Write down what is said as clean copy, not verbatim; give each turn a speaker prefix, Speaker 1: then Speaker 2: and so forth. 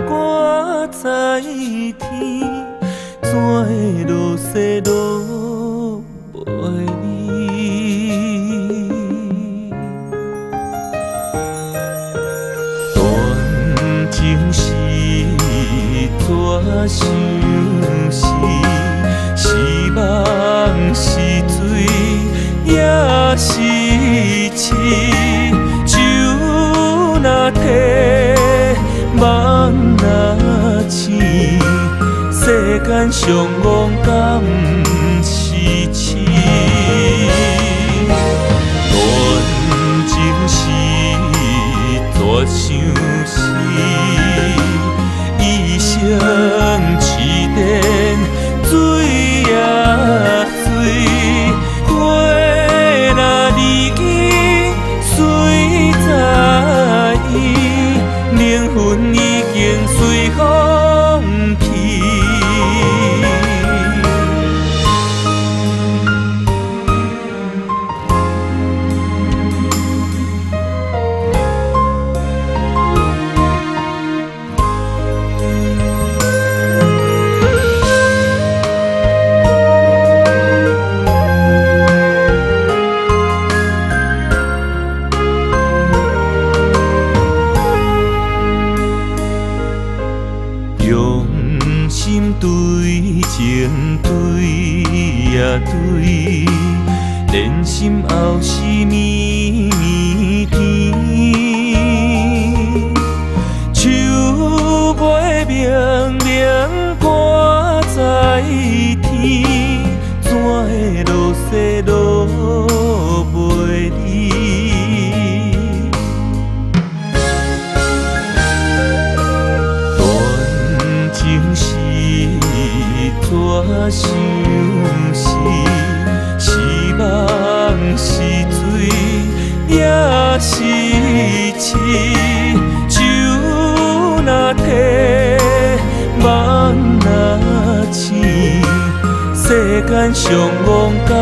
Speaker 1: 挂在天，怎会落雪落袂离？断情是怎想是？是梦是醉，也是痴。酒若摕，梦若醒，世间上憨敢是痴？断情是怎想是？一生痴恋。水啊水，花若离去，水在伊，灵魂已经随风去。心对情对呀对，连心后是绵绵甜。树尾明明挂在天，怎会落雪落袂离？断情是怎想是？是梦是醉，也是痴。酒若摕，梦若醒，世间上憨敢